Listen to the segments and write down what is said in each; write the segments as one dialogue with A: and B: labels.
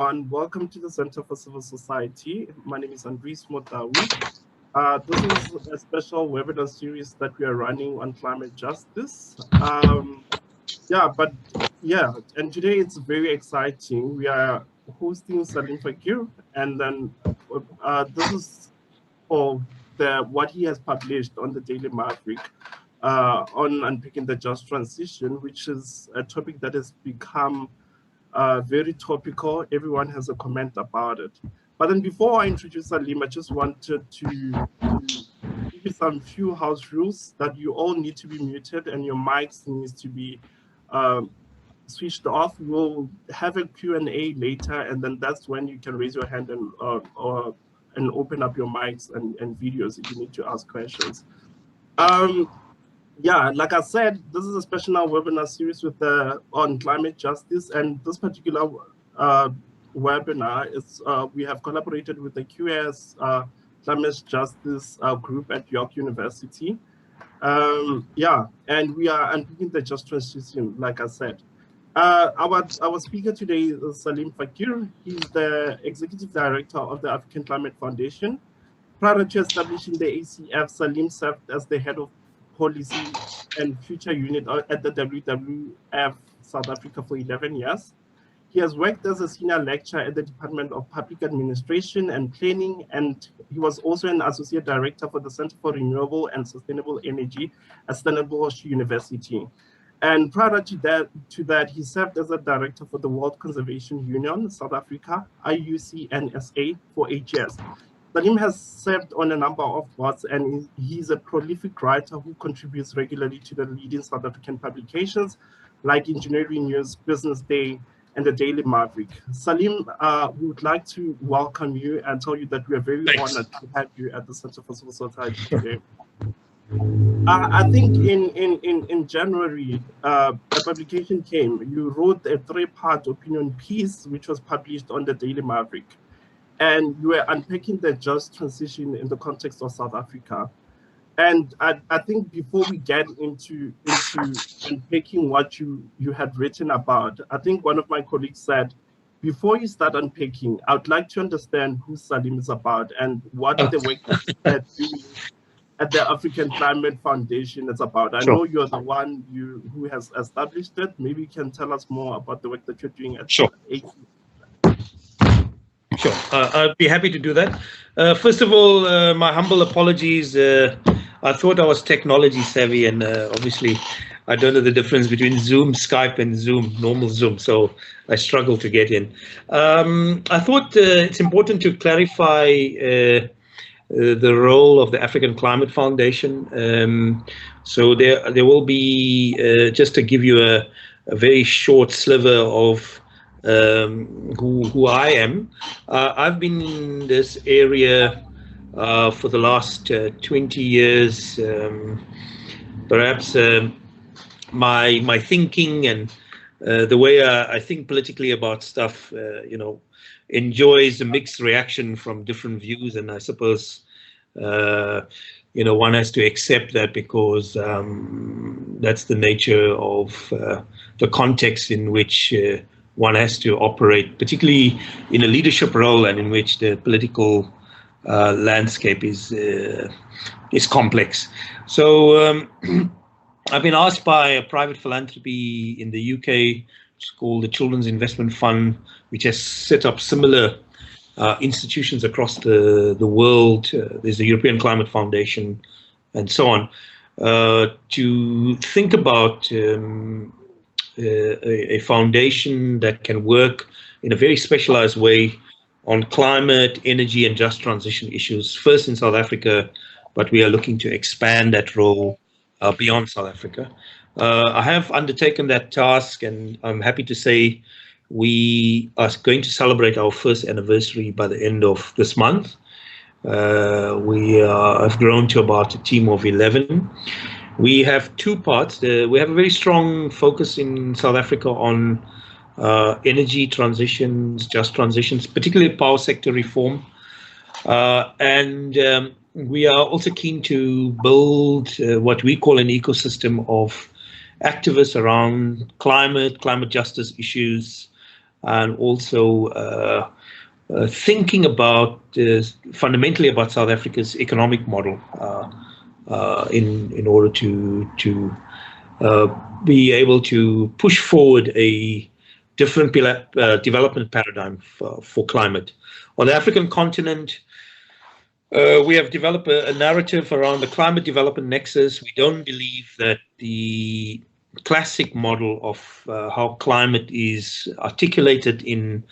A: everyone. Welcome to the Center for Civil Society. My name is Andres Motawi. This is a special webinar series that we are running on climate justice. Yeah, but yeah, and today it's very exciting. We are hosting Saliem Fakir, and then this is for what he has published on the Daily Maverick on unpicking the just transition, which is a topic that has become very topical. Everyone has a comment about it. But then before I introduce Salim, I just wanted to give you some few house rules that you all need to be muted and your mics needs to be um, switched off. We'll have a Q&A later, and then that's when you can raise your hand and open up your mics and videos if you need to ask questions. Yeah, like I said, this is a special webinar series with on climate justice, and this particular webinar is we have collaborated with the QS Climate Justice group at York University. Yeah, and we are unpicking the just transition, like I said. Our speaker today is Saliem Fakir. He's the executive director of the African Climate Foundation. Prior to establishing the ACF, Saliem served as the head of policy and future unit at the WWF South Africa for 11 years. He has worked as a senior lecturer at the Department of Public Administration and Planning, and he was also an associate director for the Center for Renewable and Sustainable Energy at Stellenbosch University. And prior to that, he served as a director for the World Conservation Union, South Africa, IUCNSA, for 8 years. Saliem has served on a number of boards, and he's a prolific writer who contributes regularly to the leading South African publications like Engineering News, Business Day, and the Daily Maverick. Saliem, we would like to welcome you and tell you that we are very honored to have you at the Center for Civil Society today. I think in January, a publication came. You wrote a 3-part opinion piece, which was published on the Daily Maverick. And you were unpacking the just transition in the context of South Africa. And I think before we get into unpacking what you had written about, I think one of my colleagues said, before you start unpacking, I would like to understand who Saliem is about and what the work that you're doing at the African Climate Foundation is about. I know you're the one who has established it. Maybe you can tell us more about the work that you're doing at ACF.
B: Sure, I'd be happy to do that. First of all, my humble apologies. I thought I was technology savvy, and obviously I don't know the difference between Zoom, Skype, and Zoom, normal Zoom, so I struggle to get in. I thought it's important to clarify the role of the African Climate Foundation. So there will be, just to give you a very short sliver of who I am. I've been in this area for the last 20 years. Perhaps my thinking and the way I think politically about stuff, enjoys a mixed reaction from different views, and I suppose one has to accept that because that's the nature of the context in which one has to operate, particularly in a leadership role and in which the political landscape is complex. So I've been asked by a private philanthropy in the UK, it's called the Children's Investment Fund, which has set up similar institutions across the world. There's the European Climate Foundation and so on, to think about a foundation that can work in a very specialized way on climate, energy, and just transition issues, first in South Africa, but we are looking to expand that role beyond South Africa. I have undertaken that task, and I'm happy to say we are going to celebrate our first anniversary by the end of this month. We have grown to about a team of 11. We have 2 parts. We have a very strong focus in South Africa on energy transitions, just transitions, particularly power sector reform. And we are also keen to build what we call an ecosystem of activists around climate justice issues, and also thinking about fundamentally about South Africa's economic model in order to be able to push forward a different development paradigm for climate. On the African continent, we have developed a narrative around the climate development nexus. We don't believe that the classic model of how climate is articulated in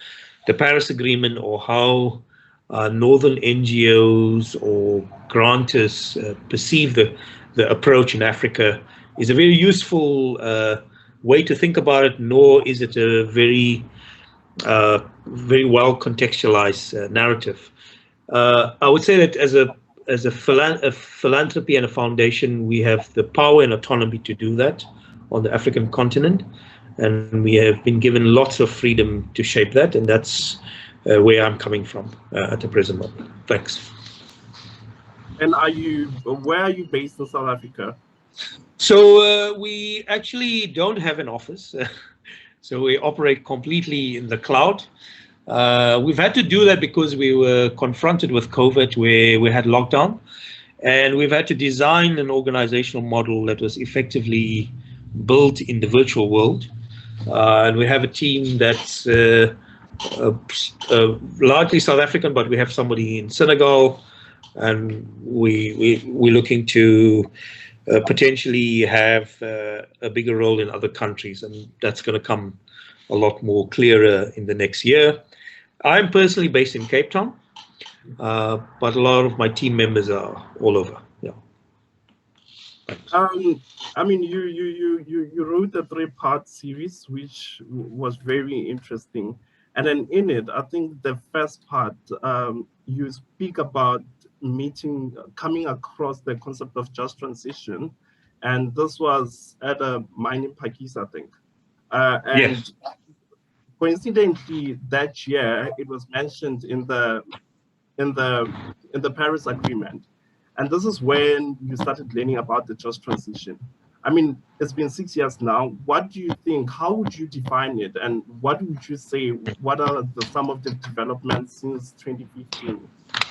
B: the Paris Agreement, or how northern NGOs or grantors perceive the approach in Africa, is a very useful way to think about it, nor is it a very well contextualized narrative. I would say that as a philanthropy and a foundation, we have the power and autonomy to do that on the African continent, and we have been given lots of freedom to shape that, and that's where I'm coming from at the present moment. Thanks.
A: And where are you based in South Africa?
B: So we actually don't have an office. So we operate completely in the cloud. We've had to do that because we were confronted with COVID, where we had lockdown, and we've had to design an organizational model that was effectively built in the virtual world. And we have a team that's largely South African, but we have somebody in Senegal, and we're looking to potentially have a bigger role in other countries, and that's going to come a lot more clearer in the next year. I'm personally based in Cape Town, but a lot of my team members are all over. Yeah.
A: I mean, you wrote a 3-part series, which was very interesting, and then in it, I think the first part, you speak about coming across the concept of just transition, and this was at a mine in Pakistan, I think, and
B: Yes.
A: Coincidentally, that year it was mentioned in the Paris Agreement, and this is when you started learning about the just transition. I mean, it's been 6 years now. What do you think? How would you define it, and what would you say? What are some of the developments since 2015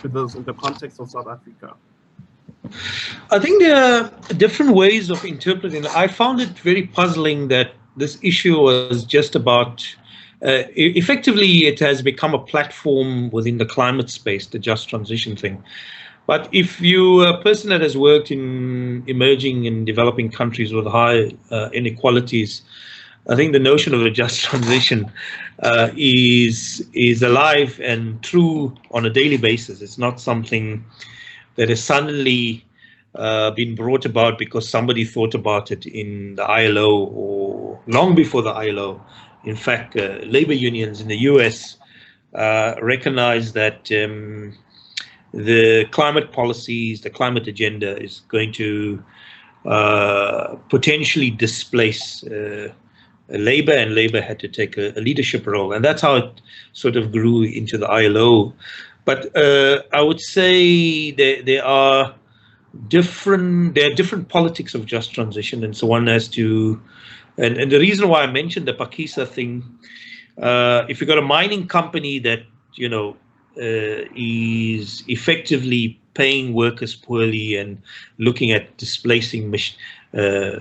A: to this in the context of South Africa?
B: I think there are different ways of interpreting it. I found it very puzzling that this issue was just about. Effectively, it has become a platform within the climate space, the just transition thing. But if you're a person that has worked in emerging and developing countries with high inequalities, I think the notion of a just transition is alive and true on a daily basis. It's not something that has suddenly been brought about because somebody thought about it in the ILO or long before the ILO. In fact, labor unions in the US recognize that the climate policies, the climate agenda is going to potentially displace labor, and labor had to take a leadership role. And that's how it sort of grew into the ILO. But I would say there are different politics of just transition, and so one has to. And the reason why I mentioned the Pakistan thing, if you've got a mining company that is effectively paying workers poorly and looking at displacing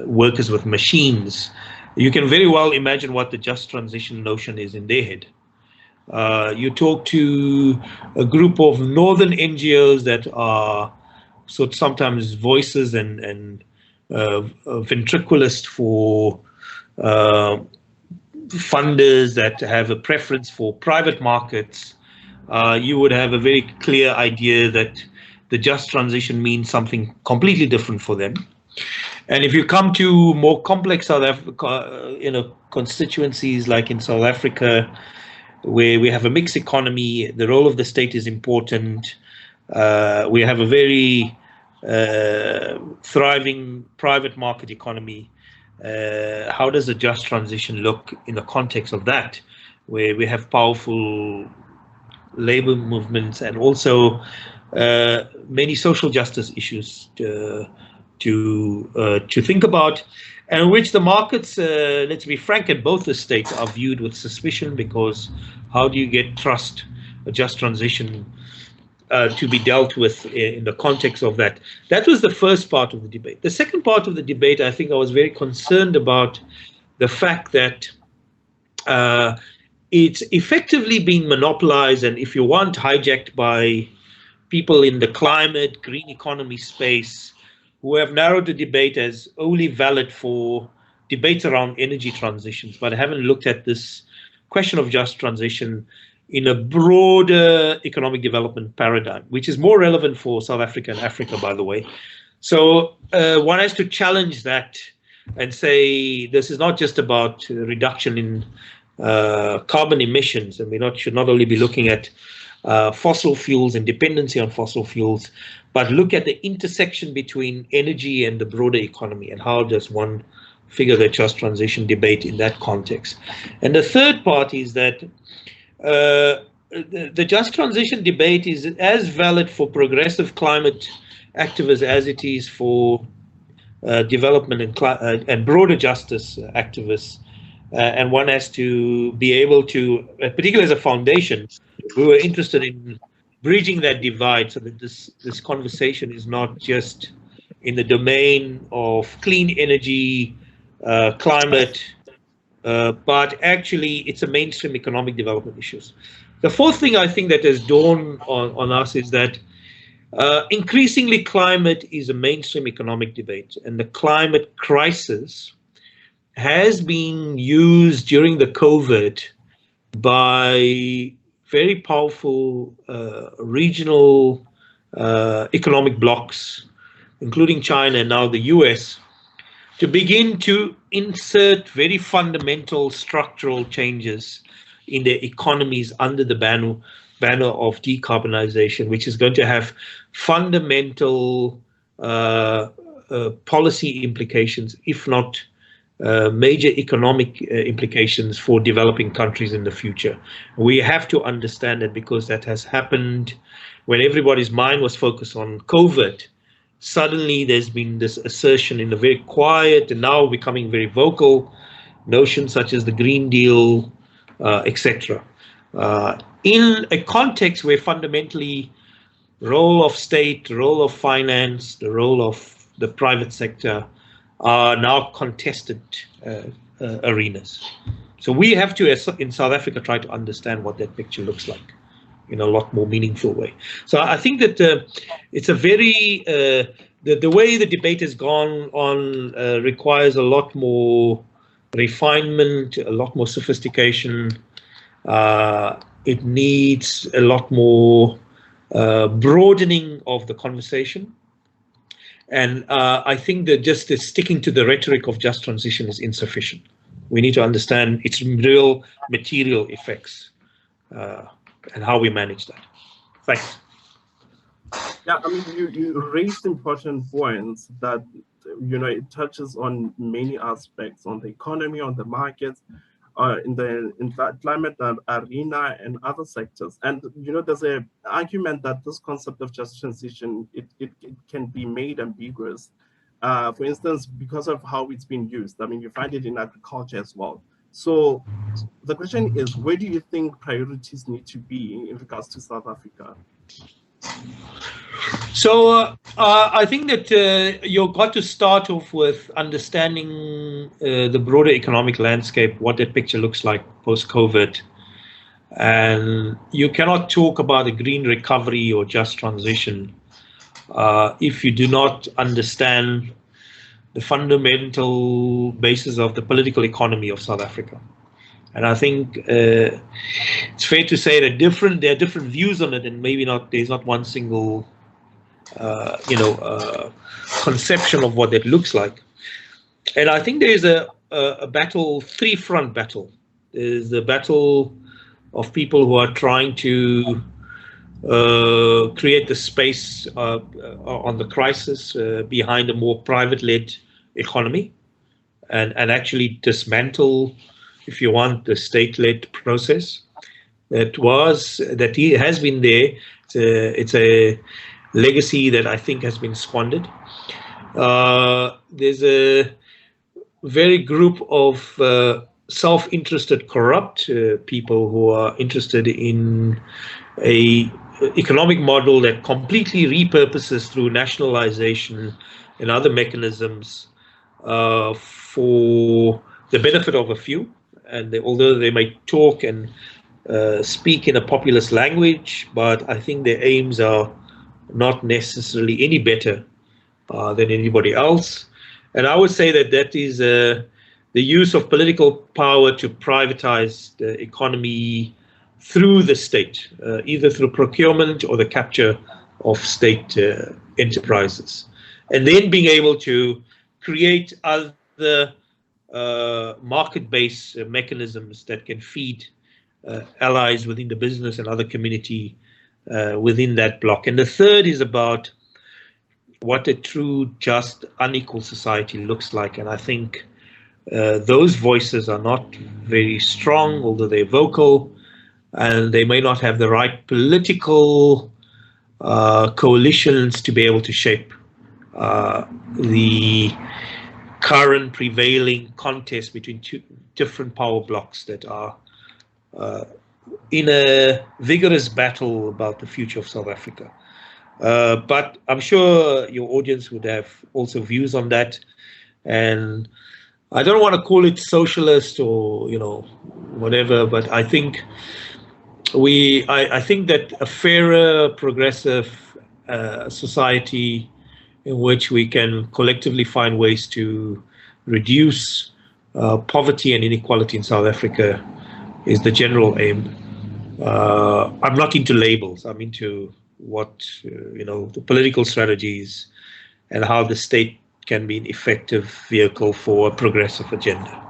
B: workers with machines, you can very well imagine what the just transition notion is in their head. You talk to a group of northern NGOs that are sometimes voices and ventriloquist for funders that have a preference for private markets, you would have a very clear idea that the just transition means something completely different for them. And if you come to more complex South Africa, constituencies like in South Africa, where we have a mixed economy, the role of the state is important. We have a very thriving private market economy. How does the just transition look in the context of that, where we have powerful labor movements and also many social justice issues to think about, and which the markets, let's be frank, at both the states are viewed with suspicion, because how do you get trust, a just transition to be dealt with in the context of that? That was the first part of the debate. The second part of the debate, I think I was very concerned about the fact that it's effectively being monopolized, and if you want, hijacked by people in the climate, green economy space, who have narrowed the debate as only valid for debates around energy transitions, but haven't looked at this question of just transition in a broader economic development paradigm, which is more relevant for South Africa and Africa, by the way. So one has to challenge that and say this is not just about reduction in carbon emissions, and should not only be looking at fossil fuels and dependency on fossil fuels, but look at the intersection between energy and the broader economy, and how does one figure the just transition debate in that context. And the third part is that the just transition debate is as valid for progressive climate activists as it is for development and broader justice activists. And one has to be able to, particularly as a foundation, we were interested in bridging that divide so that this conversation is not just in the domain of clean energy, climate, but actually it's a mainstream economic development issues. The fourth thing I think that has dawned on us is that increasingly climate is a mainstream economic debate, and the climate crisis has been used during the COVID by very powerful regional economic blocs, including China and now the US, to begin to insert very fundamental structural changes in their economies under the banner of decarbonization, which is going to have fundamental policy implications, if not major economic implications for developing countries in the future. We have to understand that, because that has happened when everybody's mind was focused on COVID. Suddenly there's been this assertion in the very quiet and now becoming very vocal notions such as the Green Deal, etc. In a context where fundamentally role of state, role of finance, the role of the private sector are now contested arenas. So we have to, in South Africa, try to understand what that picture looks like in a lot more meaningful way. So I think that it's a very, the way the debate has gone on requires a lot more refinement, a lot more sophistication. It needs a lot more broadening of the conversation. And I think that just sticking to the rhetoric of just transition is insufficient. We need to understand its real material effects and how we manage that. Thanks.
A: Yeah, I mean, you raised important points that, it touches on many aspects, on the economy, on the markets, in the climate arena and other sectors. And, there's an argument that this concept of just transition, it can be made ambiguous. For instance, because of how it's been used. I mean, you find it in agriculture as well. So the question is, where do you think priorities need to be in regards to South Africa?
B: So I think that you've got to start off with understanding the broader economic landscape, what that picture looks like post-COVID. And you cannot talk about a green recovery or just transition if you do not understand the fundamental basis of the political economy of South Africa. And I think it's fair to say that there are different views on it, and maybe there's not one single conception of what that looks like. And I think there's a battle, three-front battle. There's the battle of people who are trying to create the space on the crisis behind a more private-led economy, and actually dismantle, if you want, the state-led process that has been there. It's a legacy that I think has been squandered. There's a very group of self-interested, corrupt people who are interested in a economic model that completely repurposes through nationalization and other mechanisms for the benefit of a few. And although they may talk and speak in a populist language, but I think their aims are not necessarily any better than anybody else. And I would say that that is the use of political power to privatize the economy through the state, either through procurement or the capture of state enterprises. And then being able to create other market-based mechanisms that can feed allies within the business and other community within that block. And the third is about what a true, just, unequal society looks like. And I think those voices are not very strong, although they're vocal, and they may not have the right political coalitions to be able to shape the current prevailing contest between two different power blocks that are in a vigorous battle about the future of South Africa. But I'm sure your audience would have also views on that. And I don't want to call it socialist or, whatever, but I think I think that a fairer, progressive society in which we can collectively find ways to reduce poverty and inequality in South Africa is the general aim. I'm not into labels. I'm into what, the political strategies and how the state can be an effective vehicle for a progressive agenda.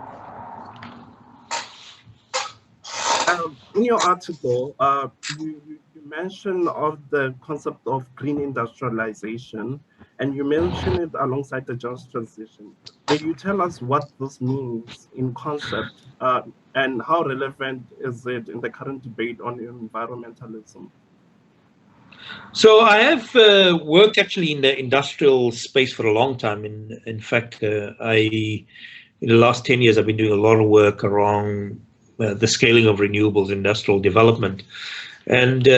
A: In your article, you mention of the concept of green industrialization, and you mention it alongside the just transition. May you tell us what this means in concept, and how relevant is it in the current debate on environmentalism?
B: So I have worked actually in the industrial space for a long time. In fact, in the last 10 years, I've been doing a lot of work around the scaling of renewables, industrial development. And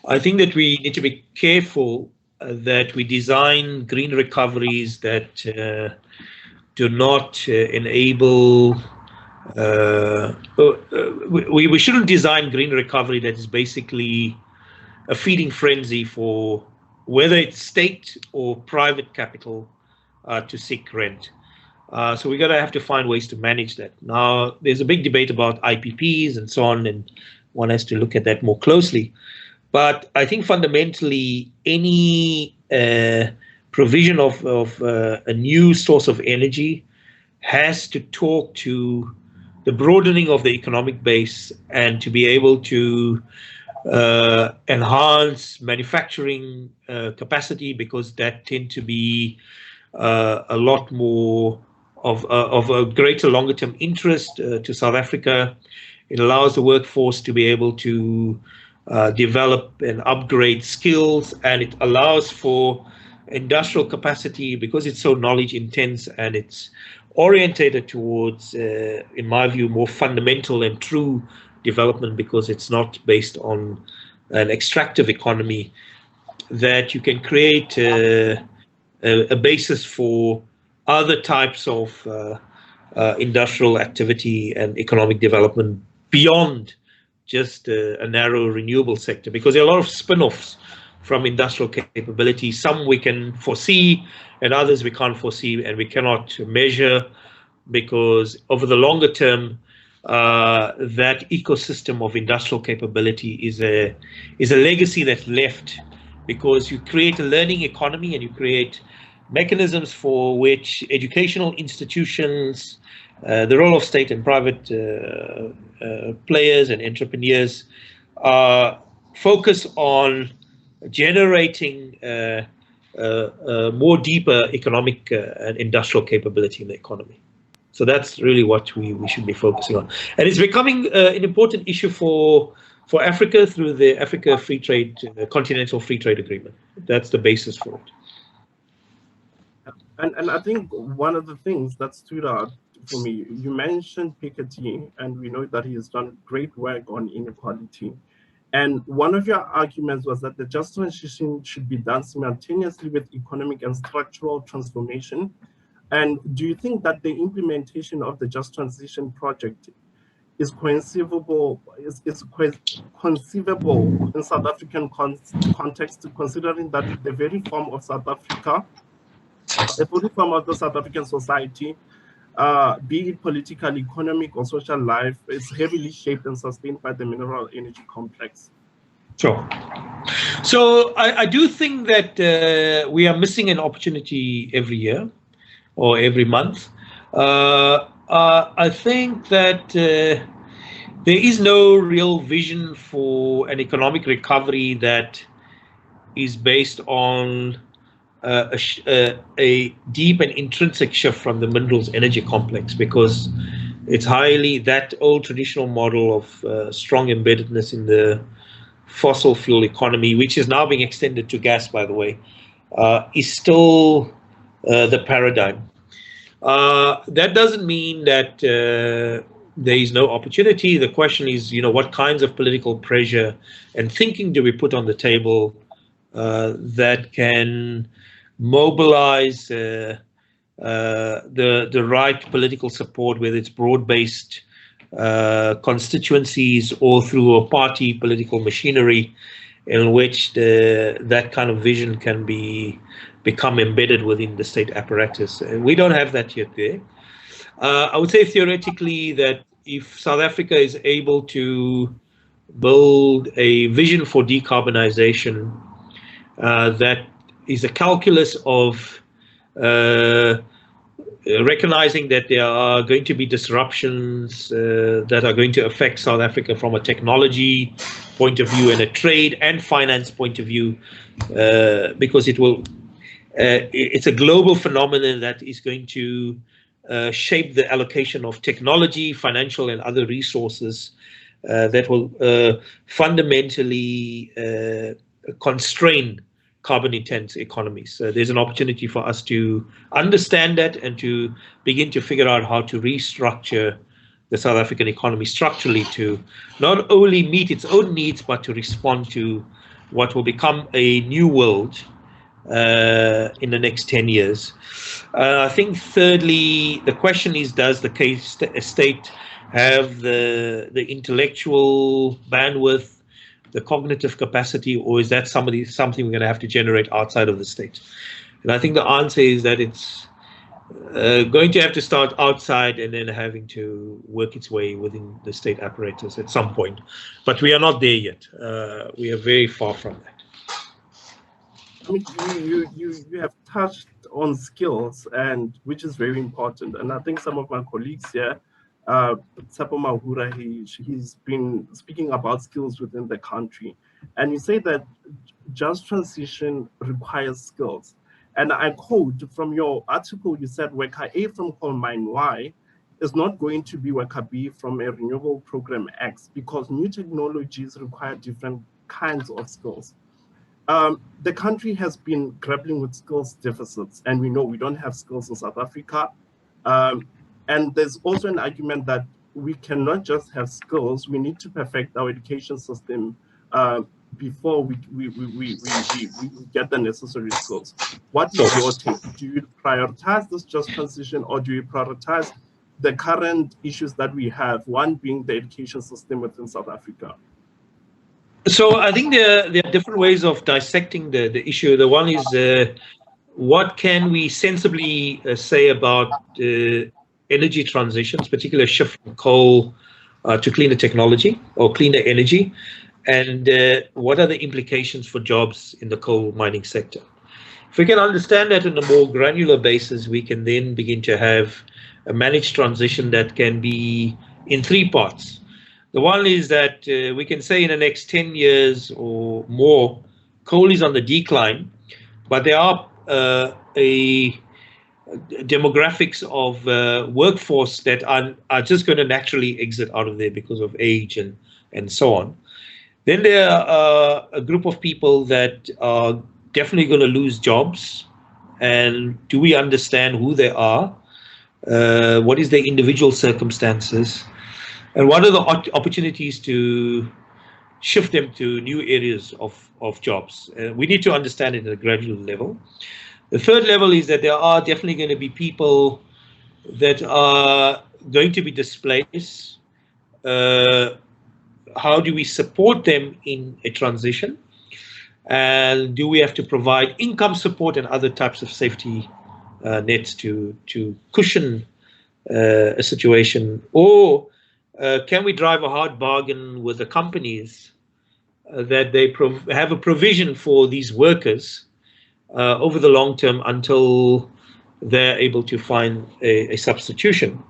B: I think that we need to be careful that we design green recoveries that do not enable, we shouldn't design green recovery that is basically a feeding frenzy for whether it's state or private capital to seek rent. So we're going to have to find ways to manage that. Now, there's a big debate about IPPs and so on, and one has to look at that more closely. But I think fundamentally, any provision of a new source of energy has to talk to the broadening of the economic base and to be able to enhance manufacturing capacity, because that tend to be a lot more of a greater longer term interest to South Africa. It allows the workforce to be able to develop and upgrade skills, and it allows for industrial capacity because it's so knowledge intense and it's orientated towards, in my view, more fundamental and true development, because it's not based on an extractive economy, that you can create a basis for other types of industrial activity and economic development beyond just a narrow renewable sector, because there are a lot of spin-offs from industrial capability. Some we can foresee and others we can't foresee and we cannot measure, because over the longer term, that ecosystem of industrial capability is a legacy that's left, because you create a learning economy and you create mechanisms for which educational institutions, the role of state and private players and entrepreneurs focus on generating more deeper economic and industrial capability in the economy. So that's really what we should be focusing on. And it's becoming an important issue for Africa through the Africa Free Trade, Continental Free Trade Agreement. That's the basis for it.
A: And I think one of the things that stood out for me, you mentioned Piketty, and we know that he has done great work on inequality. And one of your arguments was that the just transition should be done simultaneously with economic and structural transformation. And do you think that the implementation of the Just Transition project is conceivable in South African context, considering that the very form of South Africa, the very form of the South African society, be it political, economic, or social life, is heavily shaped and sustained by the mineral energy complex?
B: Sure. So I do think that we are missing an opportunity every year or every month. I think that there is no real vision for an economic recovery that is based on a deep and intrinsic shift from the minerals energy complex, because it's highly that old traditional model of strong embeddedness in the fossil fuel economy, which is now being extended to gas, by the way, is still the paradigm. That doesn't mean that there is no opportunity. The question is, what kinds of political pressure and thinking do we put on the table that can mobilize the right political support, whether it's broad-based constituencies or through a party political machinery, in which that kind of vision can become embedded within the state apparatus. And we don't have that yet there. I would say theoretically that if South Africa is able to build a vision for decarbonization that is a calculus of recognizing that there are going to be disruptions that are going to affect South Africa from a technology point of view and a trade and finance point of view, because it's a global phenomenon that is going to shape the allocation of technology, financial and other resources that will fundamentally constrain carbon-intense economies. There's an opportunity for us to understand that and to begin to figure out how to restructure the South African economy structurally to not only meet its own needs, but to respond to what will become a new world in the next 10 years. I think thirdly, the question is, does the state have the intellectual bandwidth, the cognitive capacity, or is that something we're going to have to generate outside of the state? And I think the answer is that it's going to have to start outside and then having to work its way within the state apparatus at some point. But we are not there yet. We are very far from that.
A: I mean, you have touched on skills, and which is very important. And I think some of my colleagues here, Tsapo Mahura, he's been speaking about skills within the country. And you say that just transition requires skills. And I quote from your article, you said worker A from coal mine Y is not going to be worker B from a renewable program X, because new technologies require different kinds of skills. The country has been grappling with skills deficits, and we know we don't have skills in South Africa. And there's also an argument that we cannot just have skills, we need to perfect our education system before we get the necessary skills. What is your take? Do you prioritize this just transition, or do you prioritize the current issues that we have, one being the education system within South Africa?
B: So I think there are different ways of dissecting the issue. The one is what can we sensibly say about energy transitions, particularly shift from coal to cleaner technology or cleaner energy, and what are the implications for jobs in the coal mining sector? If we can understand that on a more granular basis, we can then begin to have a managed transition that can be in three parts. The one is that we can say in the next 10 years or more, coal is on the decline, but there are demographics of workforce that are just going to naturally exit out of there because of age and so on. Then there are a group of people that are definitely going to lose jobs and do we understand who they are, what is their individual circumstances, and what are the opportunities to shift them to new areas of jobs. We need to understand it at a gradual level. The third level is that there are definitely going to be people that are going to be displaced. How do we support them in a transition? And do we have to provide income support and other types of safety nets to cushion a situation? Or can we drive a hard bargain with the companies that they have a provision for these workers over the long term until they're able to find a substitution?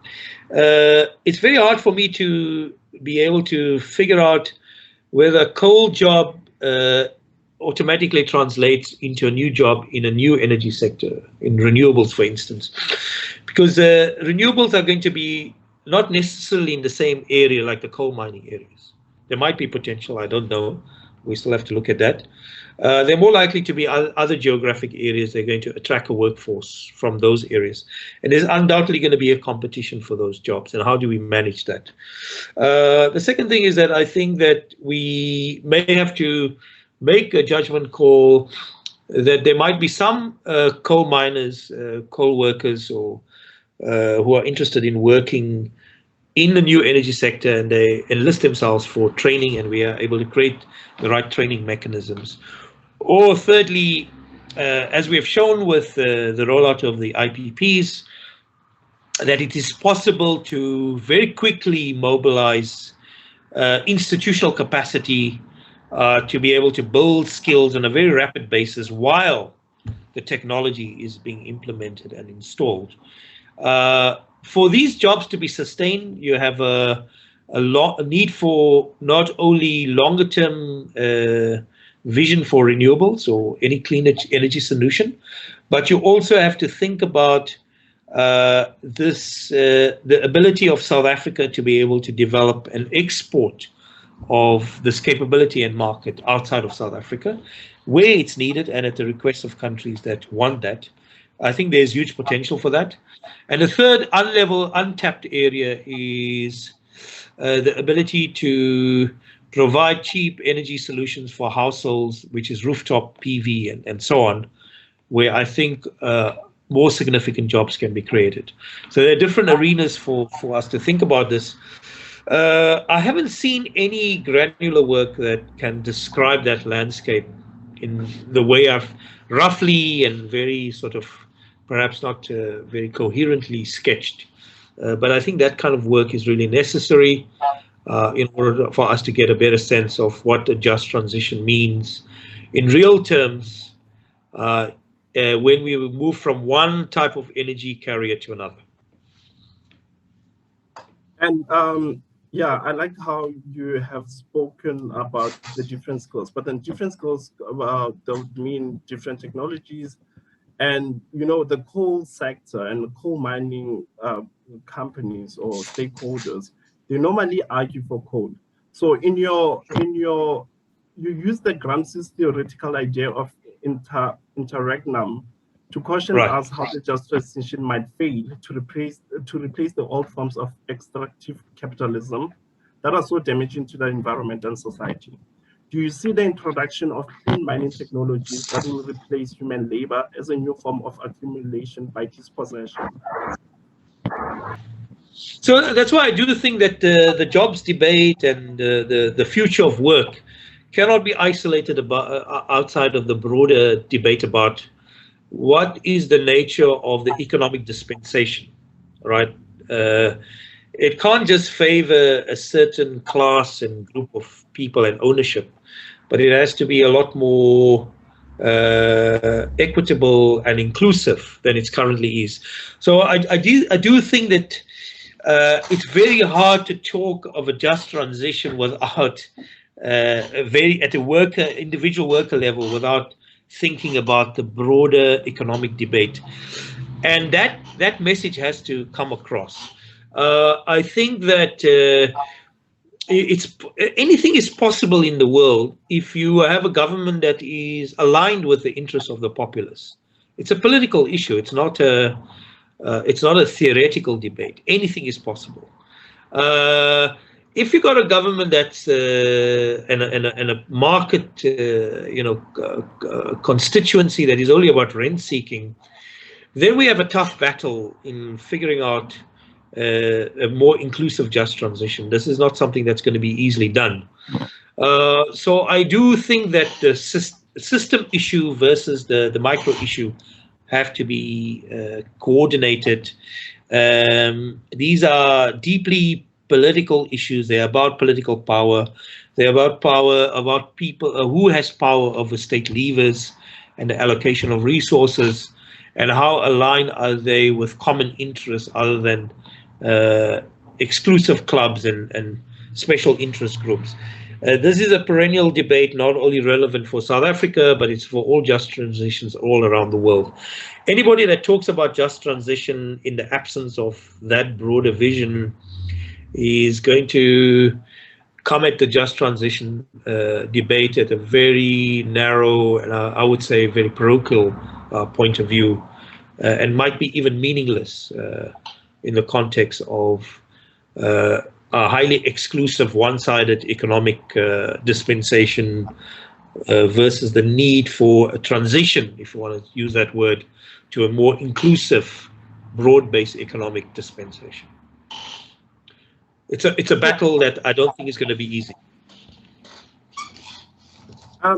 B: It's very hard for me to be able to figure out whether a coal job automatically translates into a new job in a new energy sector, in renewables, for instance, because renewables are going to be not necessarily in the same area like the coal mining areas. There might be potential, I don't know. We still have to look at that. They're more likely to be other geographic areas. They're going to attract a workforce from those areas. And there's undoubtedly going to be a competition for those jobs. And how do we manage that? The second thing is that I think that we may have to make a judgment call that there might be some coal miners, coal workers, or who are interested in working in the new energy sector, and they enlist themselves for training, and we are able to create the right training mechanisms. Or thirdly, as we have shown with the rollout of the IPPs, that it is possible to very quickly mobilize institutional capacity to be able to build skills on a very rapid basis while the technology is being implemented and installed. For these jobs to be sustained, you have a need for not only longer term vision for renewables or any clean energy solution, but you also have to think about the ability of South Africa to be able to develop and export of this capability and market outside of South Africa, where it's needed and at the request of countries that want that. I think there's huge potential for that. And the third untapped area is the ability to provide cheap energy solutions for households, which is rooftop PV and so on, where I think more significant jobs can be created. So there are different arenas for us to think about this. I haven't seen any granular work that can describe that landscape in the way I've roughly and very sort of perhaps not very coherently sketched. But I think that kind of work is really necessary in order for us to get a better sense of what a just transition means in real terms when we move from one type of energy carrier to another.
A: And yeah, I like how you have spoken about the different skills, but then different skills don't mean different technologies. And you know, the coal sector and coal mining companies or stakeholders, they normally argue for coal. So you use the Gramsci's theoretical idea of interregnum to caution us how the just transition might fail to replace the old forms of extractive capitalism that are so damaging to the environment and society. Do you see the introduction of clean mining technologies that will replace human labor as a new form of accumulation by dispossession?
B: So that's why I do think that the jobs debate and the future of work cannot be isolated outside of the broader debate about what is the nature of the economic dispensation, right? It can't just favor a certain class and group of people and ownership, but it has to be a lot more equitable and inclusive than it currently is. So I do think that it's very hard to talk of a just transition without at a individual worker level, without thinking about the broader economic debate, and that message has to come across. I think that anything is possible in the world if you have a government that is aligned with the interests of the populace It's a political issue. It's not a theoretical debate. Anything is possible. If you got a government that's and a market, constituency that is only about rent seeking, then we have a tough battle in figuring out a more inclusive, just transition. This is not something that's going to be easily done. So I do think that the system issue versus the micro issue have to be coordinated. These are deeply political issues. They're about political power. They're about power, about people who has power over state levers and the allocation of resources, and how aligned are they with common interests other than exclusive clubs and special interest groups. This is a perennial debate, not only relevant for South Africa, but it's for all just transitions all around the world. Anybody that talks about just transition in the absence of that broader vision is going to come at the just transition debate at a very narrow and I would say very parochial point of view, and might be even meaningless in the context of a highly exclusive, one-sided economic dispensation versus the need for a transition, if you want to use that word, to a more inclusive, broad-based economic dispensation. It's a battle that I don't think is going to be easy.
A: Prior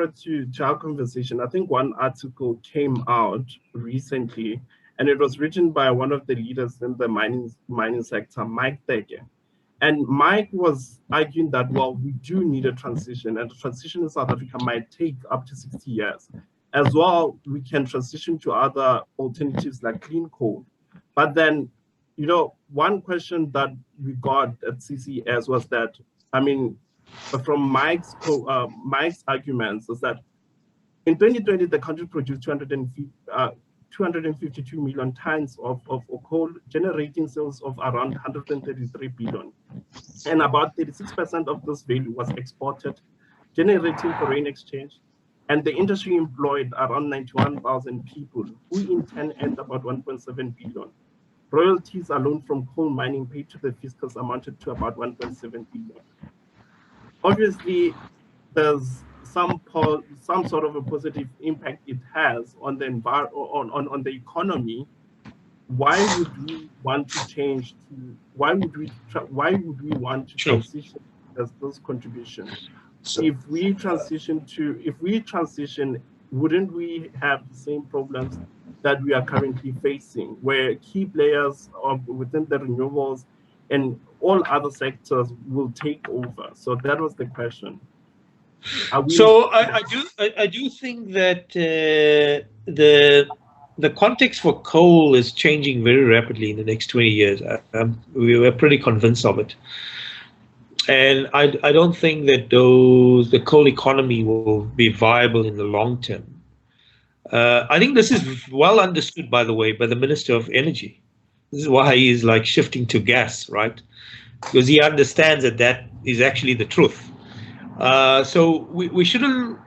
A: to our conversation, I think one article came out recently, and it was written by one of the leaders in the mining sector, Mike Teke. And Mike was arguing that, well, we do need a transition, and the transition in South Africa might take up to 60 years. As well, we can transition to other alternatives like clean coal. But then, one question that we got at CCS was that, from Mike's arguments, is that in 2020, the country produced 252 million tons of coal, generating sales of around 133 billion. And about 36% of this value was exported, generating foreign exchange. And the industry employed around 91,000 people, who in turn earned about 1.7 billion. Royalties alone from coal mining paid to the fiscus amounted to about 1.7 billion. Obviously, there's some sort of a positive impact it has on the on the economy. Why would we want to change to? Why would we want to transition as this contribution? So, if we transition, wouldn't we have the same problems that we are currently facing, where key players within the renewables and all other sectors will take over? So that was the question.
B: So I do think that the context for coal is changing very rapidly in the next 20 years. We were pretty convinced of it. And I don't think that the coal economy will be viable in the long term. I think this is well understood, by the way, by the Minister of Energy. This is why he is like shifting to gas, right? Because he understands that that is actually the truth. So we shouldn't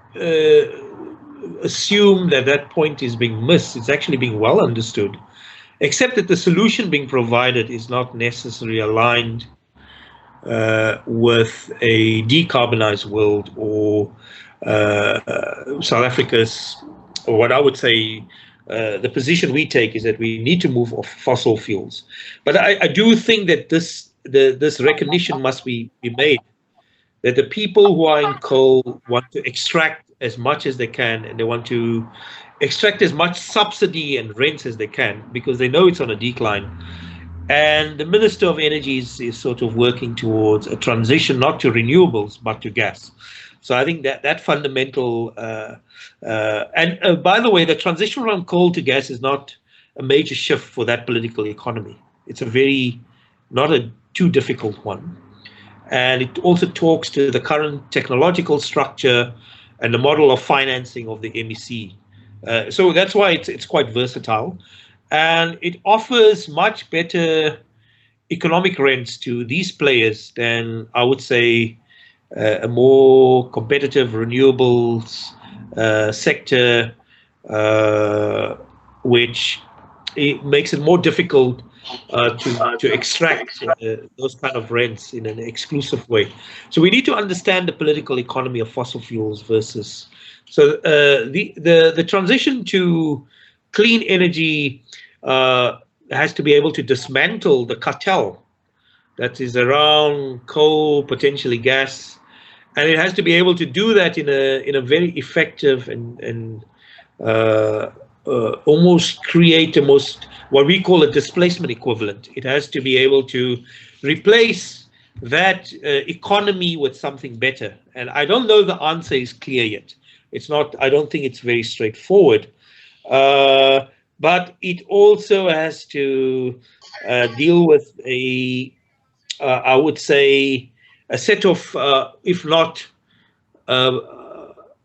B: assume that that point is being missed. It's actually being well understood, except that the solution being provided is not necessarily aligned with a decarbonized world or South Africa's, or what I would say, the position we take is that we need to move off fossil fuels. But I do think that this recognition must be made, that the people who are in coal want to extract as much as they can, and they want to extract as much subsidy and rents as they can, because they know it's on a decline. And the Minister of Energy is sort of working towards a transition, not to renewables, but to gas. So I think that fundamental, and by the way, the transition from coal to gas is not a major shift for that political economy. It's not a too difficult one. And it also talks to the current technological structure and the model of financing of the MEC. So that's why it's quite versatile. And it offers much better economic rents to these players than, I would say, a more competitive renewables sector which it makes it more difficult to extract those kind of rents in an exclusive way. So we need to understand the political economy of fossil fuels versus. So the transition to clean energy has to be able to dismantle the cartel that is around coal, potentially gas, and it has to be able to do that in a very effective and uh, almost create a most what we call a displacement equivalent. It has to be able to replace that economy with something better. And I don't know the answer is clear yet. It's not. I don't think it's very straightforward. Uh, but it also has to deal with I would say, a set of, if not uh,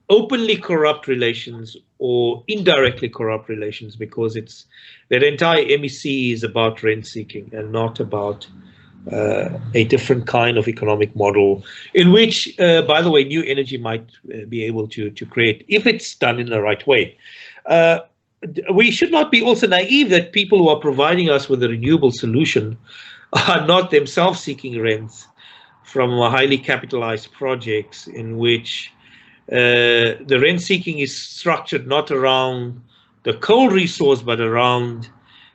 B: openly corrupt relations or indirectly corrupt relations, because it's that entire MEC is about rent seeking and not about a different kind of economic model in which, by the way, new energy might be able to create if it's done in the right way. Uh, we should not be also naive that people who are providing us with a renewable solution are not themselves seeking rents from highly capitalized projects in which the rent seeking is structured not around the coal resource, but around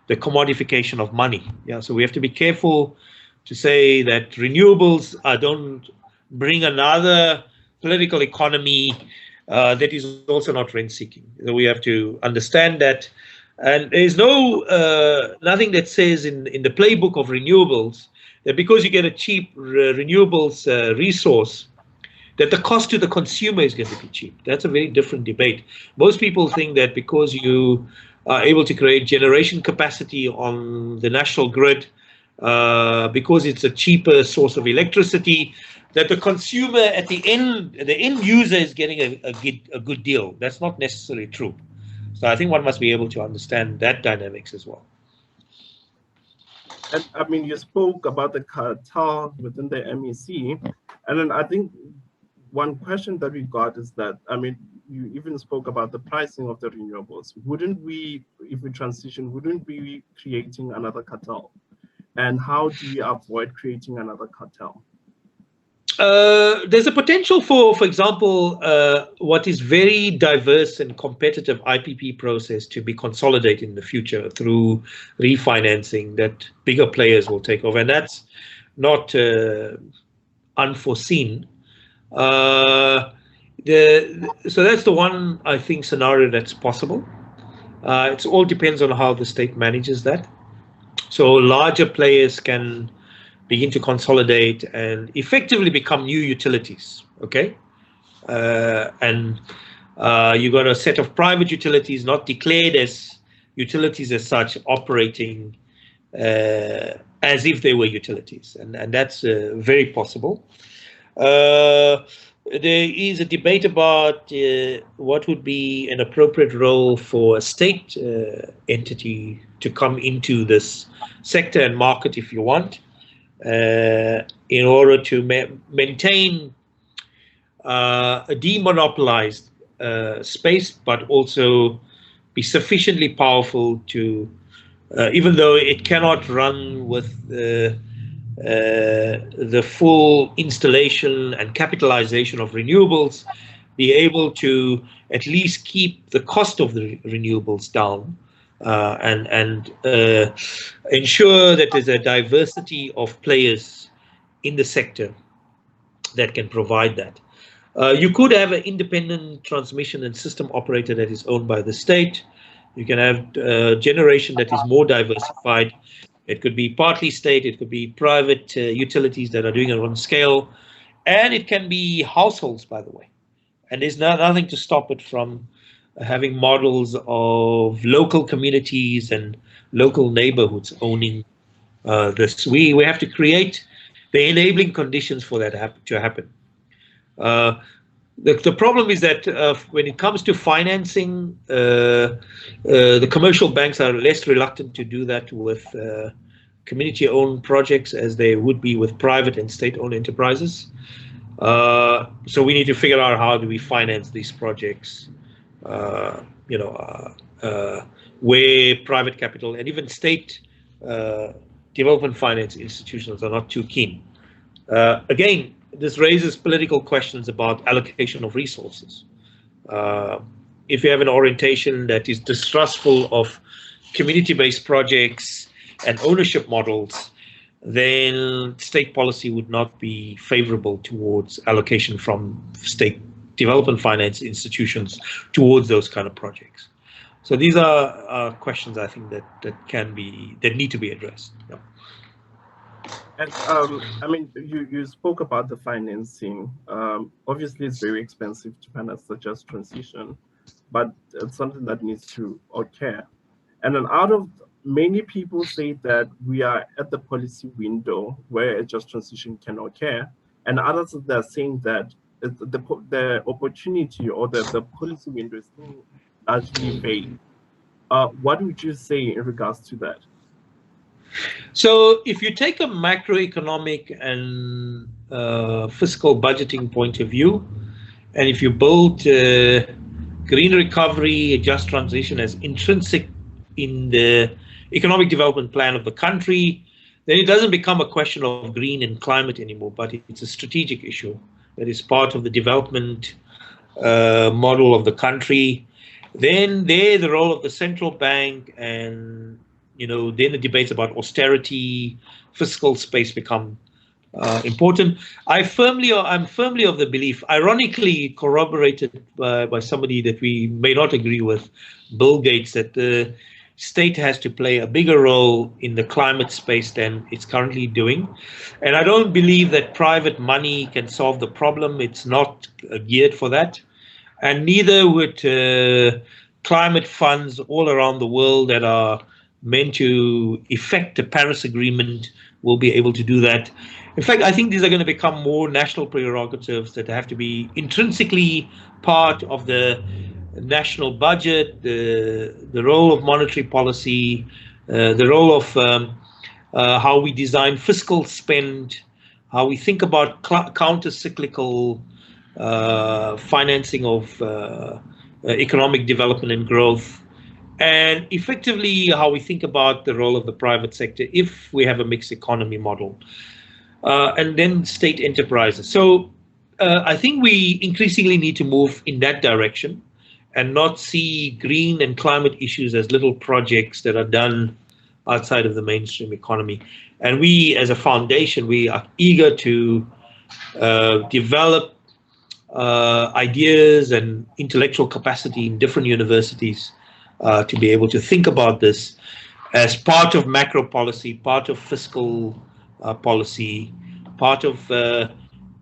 B: the commodification of money. Yeah, so we have to be careful to say that renewables don't bring another political economy that is also not rent seeking. So we have to understand that. And there's nothing that says in the playbook of renewables that because you get a cheap renewables resource, that the cost to the consumer is going to be cheap. That's a very different debate. Most people think that because you are able to create generation capacity on the national grid, because it's a cheaper source of electricity, that the consumer at the end user is getting a good deal. That's not necessarily true. So I think one must be able to understand that dynamics as well.
A: And I mean, you spoke about the cartel within the MEC, and then I think one question that we got is that, I mean, you even spoke about the pricing of the renewables. Wouldn't we, if we transition, wouldn't we be creating another cartel? And how do we avoid creating another cartel?
B: There's a potential for example, what is very diverse and competitive IPP process to be consolidated in the future through refinancing that bigger players will take over, and that's not unforeseen. So that's the one, I think, scenario that's possible. It all depends on how the state manages that. So larger players can begin to consolidate and effectively become new utilities, okay? And you got a set of private utilities not declared as utilities as such, operating as if they were utilities, and that's very possible. There is a debate about what would be an appropriate role for a state entity to come into this sector and market, if you want, in order to maintain a demonopolized space, but also be sufficiently powerful to, even though it cannot run with the full installation and capitalization of renewables, be able to at least keep the cost of the renewables down, and ensure that there's a diversity of players in the sector that can provide that. You could have an independent transmission and system operator that is owned by the state. You can have generation that is more diversified. It could be partly state, it could be private utilities that are doing it on scale, and it can be households, by the way. And there's nothing to stop it from having models of local communities and local neighborhoods owning this. We have to create the enabling conditions for that to happen. The problem is that when it comes to financing, the commercial banks are less reluctant to do that with community-owned projects as they would be with private and state-owned enterprises. So we need to figure out how do we finance these projects where private capital and even state development finance institutions are not too keen. Again, this raises political questions about allocation of resources. If you have an orientation that is distrustful of community-based projects and ownership models, then state policy would not be favorable towards allocation from state development finance institutions towards those kind of projects. So these are questions I think that need to be addressed. Yeah.
A: And I mean, you spoke about the financing. Obviously, it's very expensive to finance the just transition, but it's something that needs to occur. And then many people say that we are at the policy window where a just transition can occur, and others are saying that the opportunity or the policy window is still largely vague. What would you say in regards to that?
B: So if you take a macroeconomic and fiscal budgeting point of view, and if you build green recovery, a just transition as intrinsic in the economic development plan of the country, then it doesn't become a question of green and climate anymore, but it's a strategic issue that is part of the development model of the country. Then the role of the central bank and then the debates about austerity, fiscal space become important. I'm firmly of the belief, ironically corroborated by somebody that we may not agree with, Bill Gates, that the state has to play a bigger role in the climate space than it's currently doing. And I don't believe that private money can solve the problem. It's not geared for that. And neither would climate funds all around the world that are meant to effect the Paris Agreement will be able to do that. In fact, I think these are going to become more national prerogatives that have to be intrinsically part of the national budget, the role of monetary policy, the role of how we design fiscal spend, how we think about counter-cyclical financing of economic development and growth, and effectively how we think about the role of the private sector if we have a mixed economy model, and then state enterprises. So I think we increasingly need to move in that direction and not see green and climate issues as little projects that are done outside of the mainstream economy. And we, as a foundation, we are eager to develop ideas and intellectual capacity in different universities to be able to think about this as part of macro policy, part of fiscal policy, part of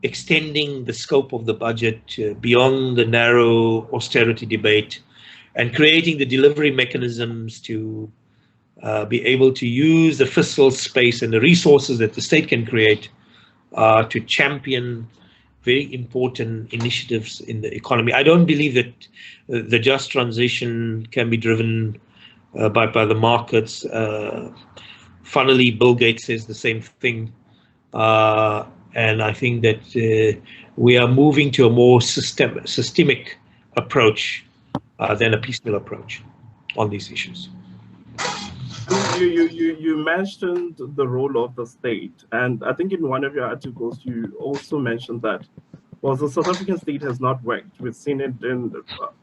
B: extending the scope of the budget beyond the narrow austerity debate, and creating the delivery mechanisms to be able to use the fiscal space and the resources that the state can create to champion very important initiatives in the economy. I don't believe that the just transition can be driven by the markets. Funnily, Bill Gates says the same thing. And I think that we are moving to a more systemic approach than a piecemeal approach on these issues.
A: You mentioned the role of the state, and I think in one of your articles you also mentioned that, well, the South African state has not worked. We've seen it in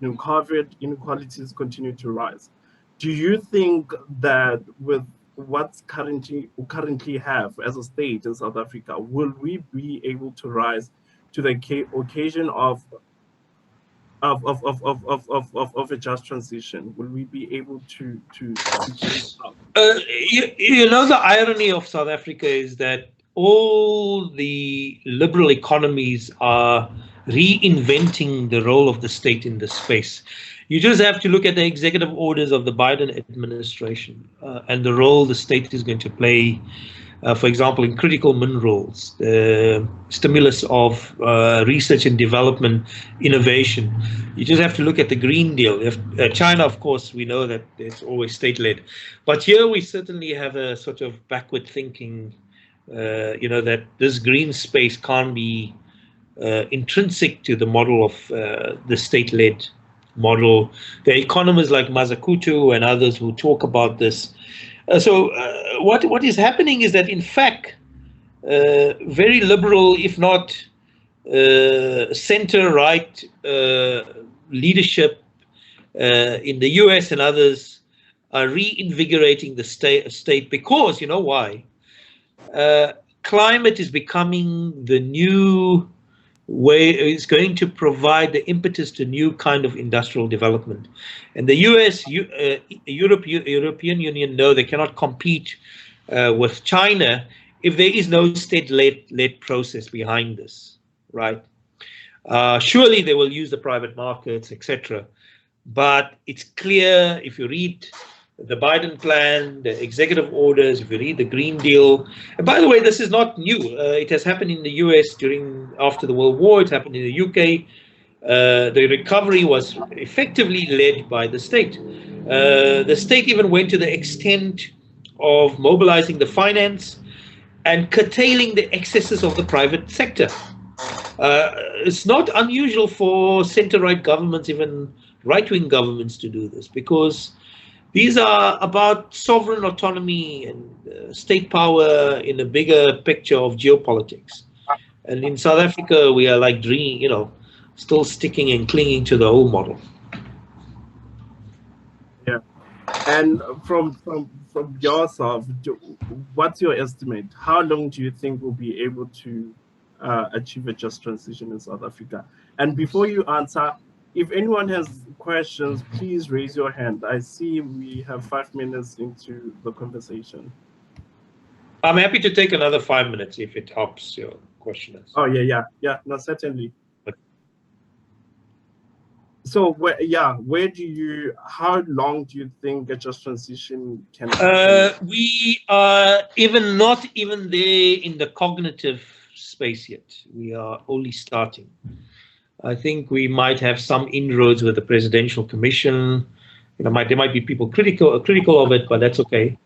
A: COVID, inequalities continue to rise. Do you think that with what's currently have as a state in South Africa, will we be able to rise to the occasion of a just transition? Will we be able to carry it out?
B: The irony of South Africa is that all the liberal economies are reinventing the role of the state in this space. You just have to look at the executive orders of the Biden administration and the role the state is going to play, for example, in critical minerals, the stimulus of research and development, innovation. You just have to look at the Green Deal. China, of course, we know that it's always state-led. But here we certainly have a sort of backward thinking, that this green space can't be intrinsic to the model of the state-led model. There are economists like Mazakutu and others who talk about this. What is happening is that, in fact, very liberal, if not center-right leadership in the US and others are reinvigorating the state because, you know why? Climate is becoming the new way, is going to provide the impetus to new kind of industrial development. And the US, European Union know they cannot compete with China if there is no state-led process behind this, right? Surely they will use the private markets, etc. But it's clear if you read the Biden plan, the executive orders, if you read the Green Deal. And by the way, this is not new. It has happened in the US after the World War. It happened in the UK. The recovery was effectively led by the state. The state even went to the extent of mobilizing the finance and curtailing the excesses of the private sector. It's not unusual for center-right governments, even right-wing governments, to do this because these are about sovereign autonomy and state power in a bigger picture of geopolitics. And in South Africa, we are like still sticking and clinging to the old model.
A: Yeah. And from yourself, what's your estimate? How long do you think we'll be able to achieve a just transition in South Africa? And before you answer, if anyone has questions, please raise your hand. I see we have 5 minutes into the conversation.
B: I'm happy to take another 5 minutes if it helps your questioners.
A: Oh, yeah, no, certainly. Okay. So, how long do you think a just transition can happen?
B: We are not even there in the cognitive space yet. We are only starting. I think we might have some inroads with the Presidential Commission. There might be people critical of it, but that's okay.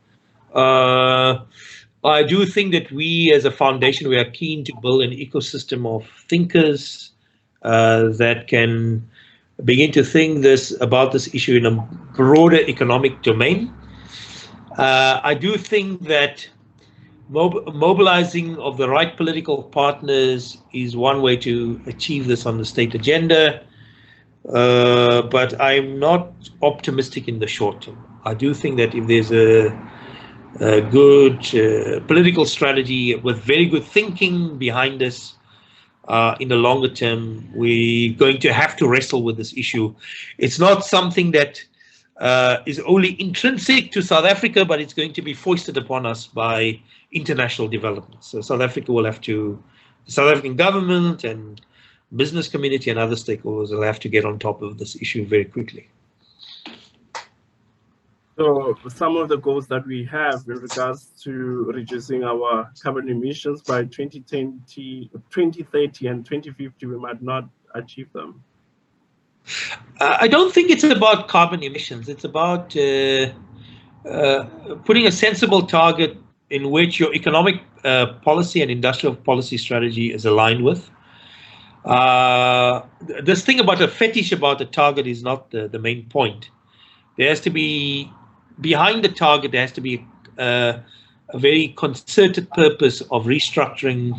B: I do think that we, as a foundation, we are keen to build an ecosystem of thinkers that can begin to think about this issue in a broader economic domain. I do think that mobilizing of the right political partners is one way to achieve this on the state agenda, but I'm not optimistic in the short term. I do think that if there's a good political strategy with very good thinking behind this, in the longer term, we're going to have to wrestle with this issue. It's not something that is only intrinsic to South Africa, but it's going to be foisted upon us by international developments. So South Africa will have to, the South African government and business community and other stakeholders will have to get on top of this issue very quickly.
A: So some of the goals that we have in regards to reducing our carbon emissions by 2030 and 2050, we might not achieve them.
B: I don't think it's about carbon emissions. It's about putting a sensible target in which your economic policy and industrial policy strategy is aligned with. This thing about a fetish about the target is not the main point. There has to be, behind the target, there has to be a very concerted purpose of restructuring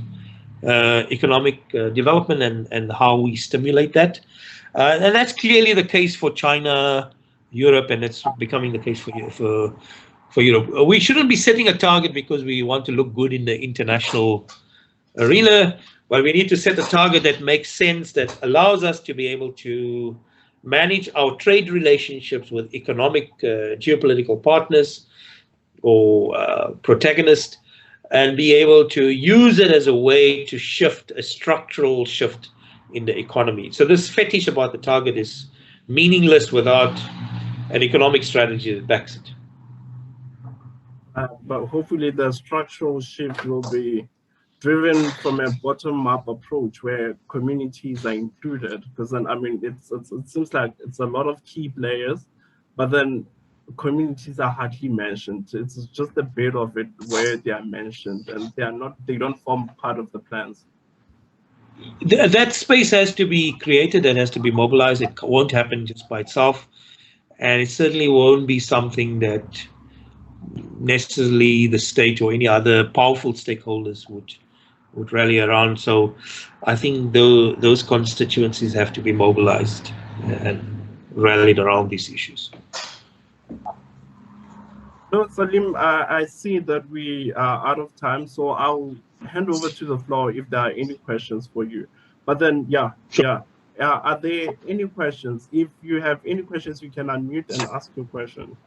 B: economic development and how we stimulate that. And that's clearly the case for China, Europe, and it's becoming the case for Europe. We shouldn't be setting a target because we want to look good in the international arena, but we need to set a target that makes sense, that allows us to be able to manage our trade relationships with economic geopolitical partners or protagonists, and be able to use it as a way to shift, a structural shift in the economy. So this fetish about the target is meaningless without an economic strategy that backs it.
A: But hopefully the structural shift will be driven from a bottom-up approach where communities are included, because then, I mean, it seems like it's a lot of key players, but then communities are hardly mentioned. It's just a bit of it where they are mentioned, and they don't form part of the plans.
B: That space has to be created and has to be mobilized. It won't happen just by itself. And it certainly won't be something that necessarily the state or any other powerful stakeholders would rally around. So I think those constituencies have to be mobilized and rallied around these issues.
A: No, Salim, I see that we are out of time, so I'll hand over to the floor if there are any questions for you. But then, yeah. Are there any questions? If you have any questions, you can unmute and ask your question.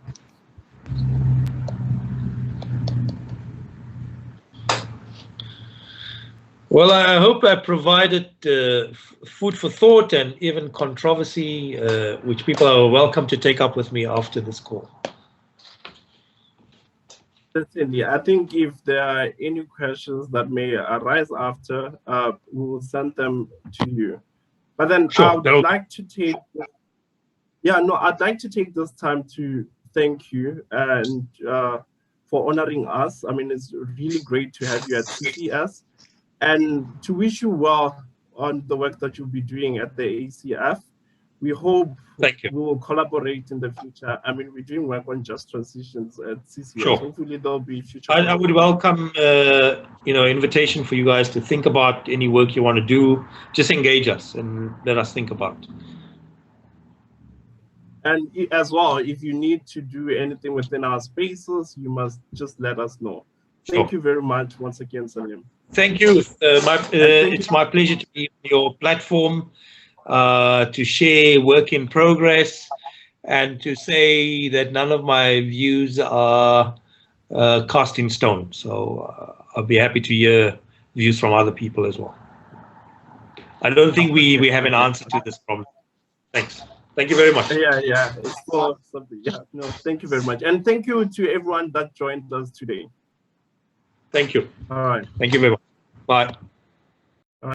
B: Well, I hope I provided food for thought and even controversy, which people are welcome to take up with me after this call.
A: Certainly. I think if there are any questions that may arise after, we will send them to you. But then
B: Sure,
A: I'd like to take, I'd like to take this time to thank you and for honoring us. I mean, it's really great to have you at CCS and to wish you well on the work that you'll be doing at the ACF. We hope we will collaborate in the future. I mean, we're doing work on just transitions at CCS.
B: Sure.
A: Hopefully there'll be future.
B: I would welcome, invitation for you guys to think about any work you want to do. Just engage us and let us think about it.
A: And as well, if you need to do anything within our spaces, you must just let us know. Thank you very much once again, Saliem.
B: Thank you. It's my pleasure to be on your platform, to share work in progress, and to say that none of my views are cast in stone. So I'll be happy to hear views from other people as well. I don't think we have an answer to this problem. Thanks. Thank you very much.
A: Yeah. It's for something. Yeah. No, thank you very much. And thank you to everyone that joined us today.
B: Thank you.
A: All right.
B: Thank you very much. Bye.